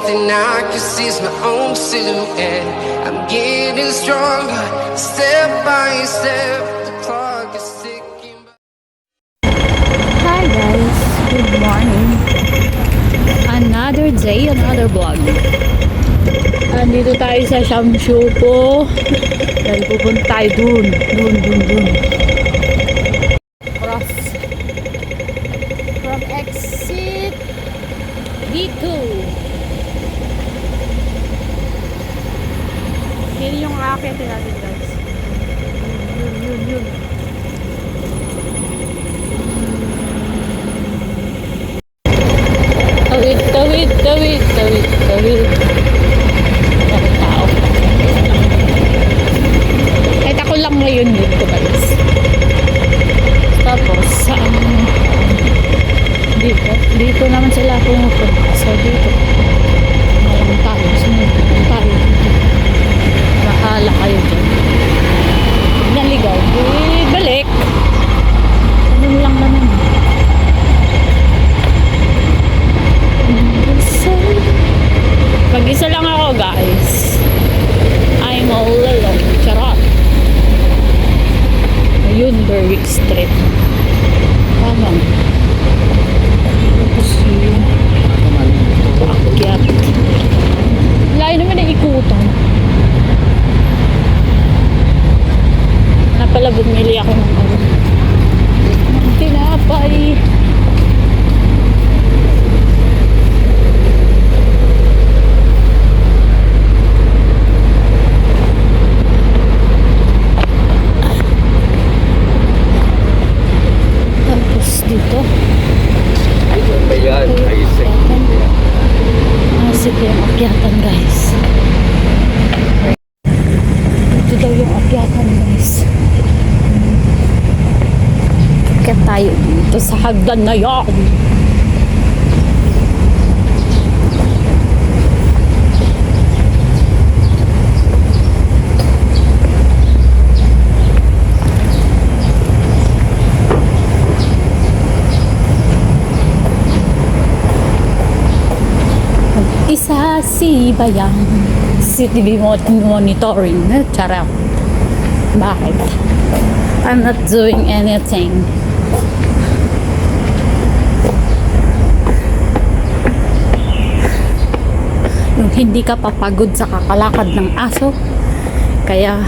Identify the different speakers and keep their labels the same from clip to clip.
Speaker 1: thing I can see is my own silhouette. I'm getting stronger, step by step. The clock is ticking.
Speaker 2: Hi guys, good morning. Another day, another vlog. Andito tayo sa Shamshupo. Dahil pupunta tayo dun. Cross. From exit B2. Yun yung akin natin guys. Yun. Tawid. Takot tao. Kahit ako lang ngayon dito guys. Tapos dito naman sila pumupunta. So dito malang tayo. Sunod tayo dito. Bahala kayo dyan. Naligaw. Balik. Ganun lang naman. Pag-isa lang ako guys. I'm all alone. Charot. Ayun, Berwick Street. Tama. Tapos yun. Paakyat. Layo naman na ikutan. Napala bumili ako ng tinapay. Dito. Sige, yung akyatan guys. Ito daw yung akyatan guys. Akyat tayo dito sa hagdan na yan. Isa si Bayang CCTV monitoring. Charot. Bakit? I'm not doing anything. Yung hindi ka papagod sa kakalakad ng aso, kaya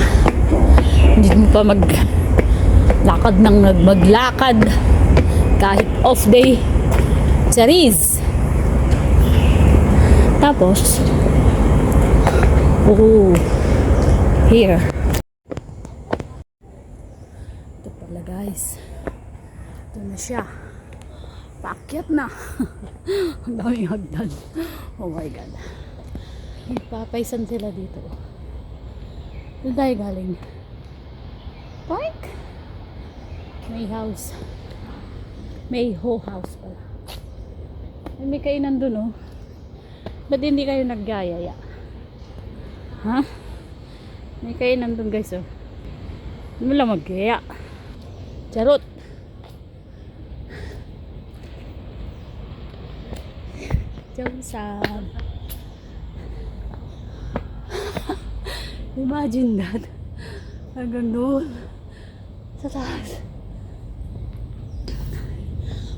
Speaker 2: hindi mo pa maglakad ng maglakad kahit off day. Charis. Tapos, here. Ito pala guys. Ito na siya. Paakyat na. Ang daming hagdan. Oh my God. Papaisan sila dito. Doon tayo galing. Park. May house. May whole house pala. May kainan doon oh. Ba't hindi kayo naggayaya? Ha? May kayo nandun guys oh. Hindi mo lang maggaya. Charot. Joseph. Imagine that. Hanggang doon. Sa taas.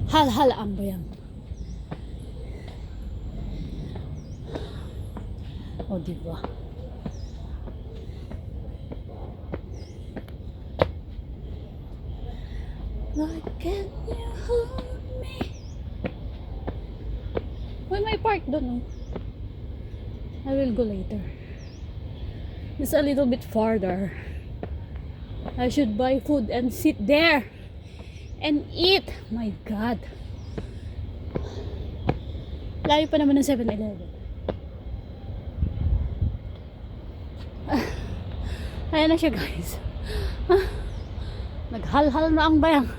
Speaker 2: Hal-hal ang bayang. O diba? Why can't you hold me? Why may park doon? I will go later. Just a little bit farther. I should buy food and sit there and eat. My God. Layo pa naman ng 7-Eleven. Ayan na siya guys. Naghal-hal na ang bayang.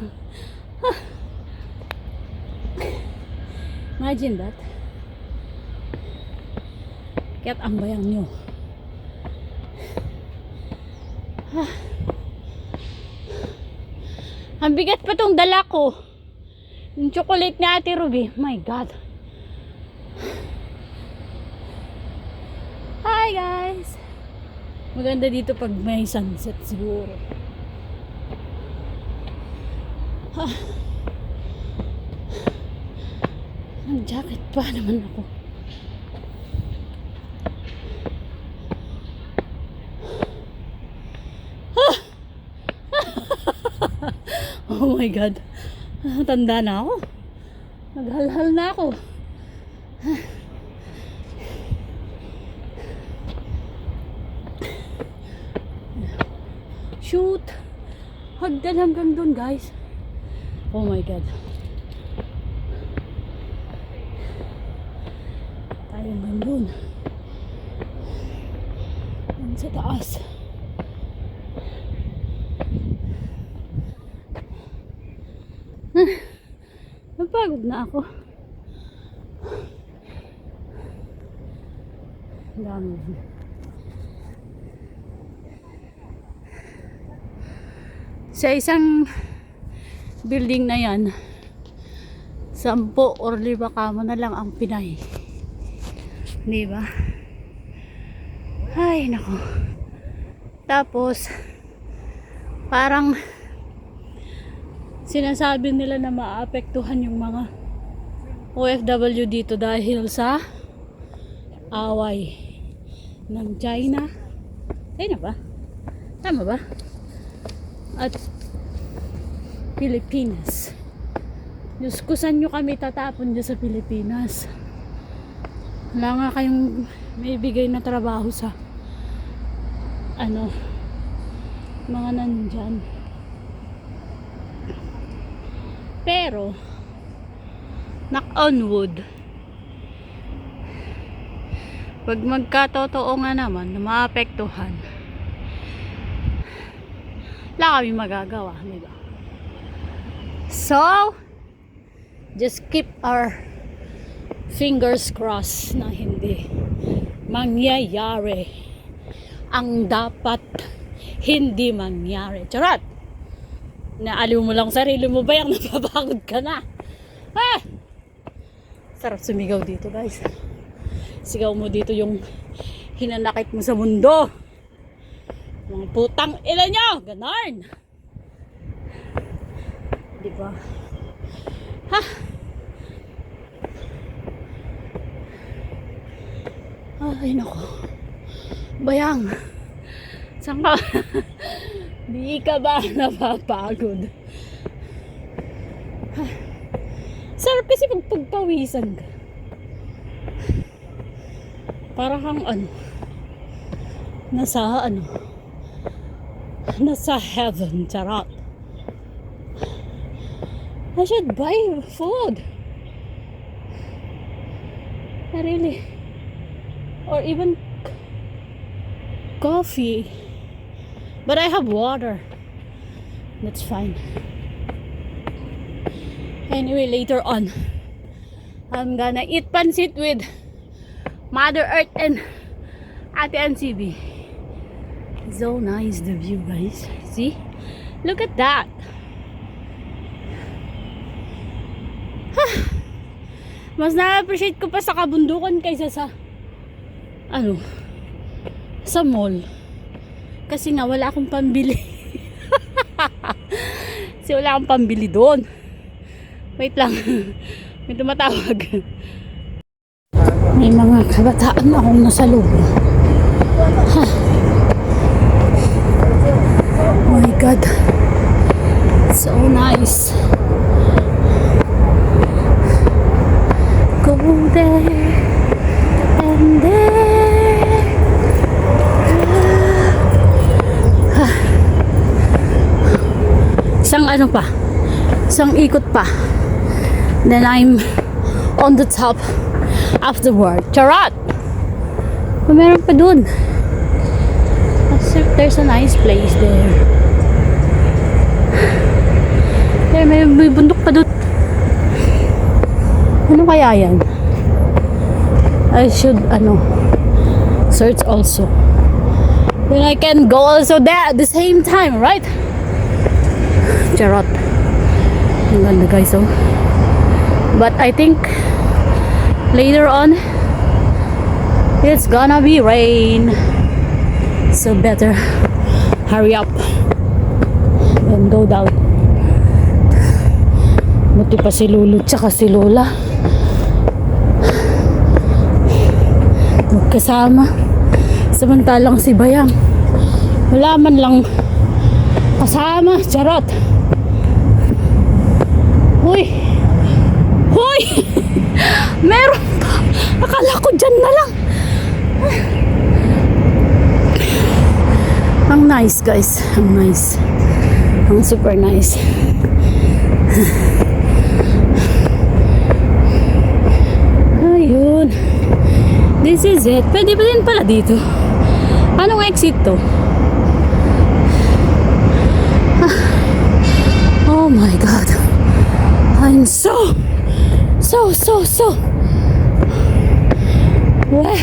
Speaker 2: Imagine that. Kaya't ang bayang nyo. Ang bigat pa tong dala ko. Yung chocolate ni Ate Ruby. My God. Hi guys! Maganda dito pag may sunset siguro. Nag-jacket pa naman ako. Oh my God. Tanda na ako. Naghalhal na ako. Shoot. Hagdan hanggang dun, guys. Oh my God. Tayo hanggang dun. Yan sa taas. Napagod na ako. Ang dami. Sa isang building na yan, 10 or 5 kamo na lang ang Pinay. Diba? Ay, nako. Tapos, parang sinasabi nila na maapektuhan yung mga OFW dito dahil sa away ng China. China ba? Tama ba? At Pilipinas. Diyos ko, saan nyo kami tatapon dyan sa Pilipinas? Wala nga kayong may bigay na trabaho sa mga nandyan. Pero knock on wood, pag magkatotoo nga naman na maapektuhan, wala kami magagawa, diba? So just keep our fingers crossed na hindi mangyayari ang dapat hindi mangyari. Charot! Naaliw mo lang sarili mo ba yung napapagod ka na? Ah! Sarap sumigaw dito, guys. Sigaw mo dito yung hinanakit mo sa mundo. Mga putang ina nyo! Ganon! Diba? Ha? Ay, nako. Bayang. Saan ka? Di ka ba napapagod? Sarap kasi pagpawisan ka. Para kang nasa heaven. Charot. I should buy food. Really. Or even coffee. But I have water. That's fine. Anyway, later on, I'm gonna eat pancit with Mother Earth and Ate NCB. So nice the view, guys. See? Look at that. Mas na-appreciate ko pa sa kabundukan kaysa sa sa mall. Kasi nga wala akong pambili. Kasi wala akong pambili doon. Wait lang. May tumatawag. May mga kabataan akong nasa loob. Oh my God. So nice. Go there and there. Isang ikot pa. Then I'm on the top of the world. Charot! Meron pa dun. There's a nice place there. There, may bundok pa dun. Ano kaya yan? I should, search also. Then I can go also there at the same time, right? Charot. Ang ganda, guys, oh. But I think later on It's gonna be rain. So better hurry up and go down. Buti pa si Lulu tsaka si Lola magkasama. Samantalang si Bayang wala man lang kasama. Charot. Huy! Huy! Meron pa! Akala ko dyan na lang. Ang nice guys. Ang nice. Ang super nice. Ayun. This is it. Pwede pa din pala dito. Anong exit to? Oh my God. I'm so well.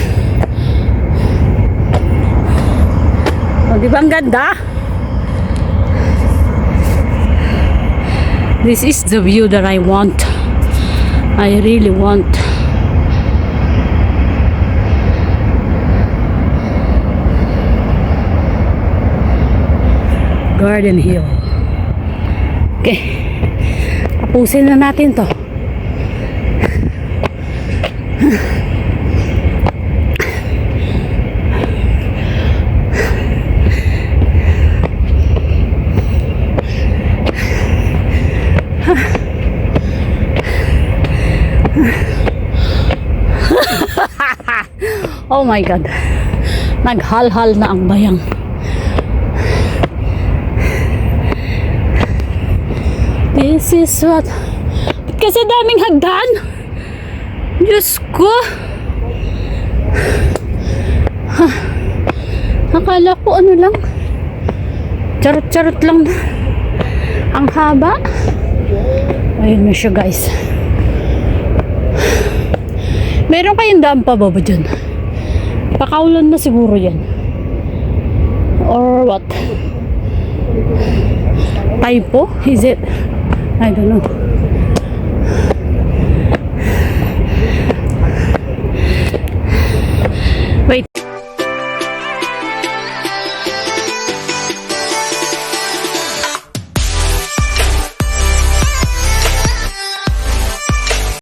Speaker 2: Oh, di ba ang ganda? This is the view that I want. I really want. Garden Hill. Okay. Tapusin na natin to. Oh my God. Naghalhal na ang Bayang. This is what... Kasi daming hagdan. Diyos ko. Akala ko ano lang. Charot-charot lang na. Ang haba. Ayun na siya guys. Meron kayong daan pa ba dyan? Pakaulan na siguro yan. Or what? Typo? Is it? I don't know.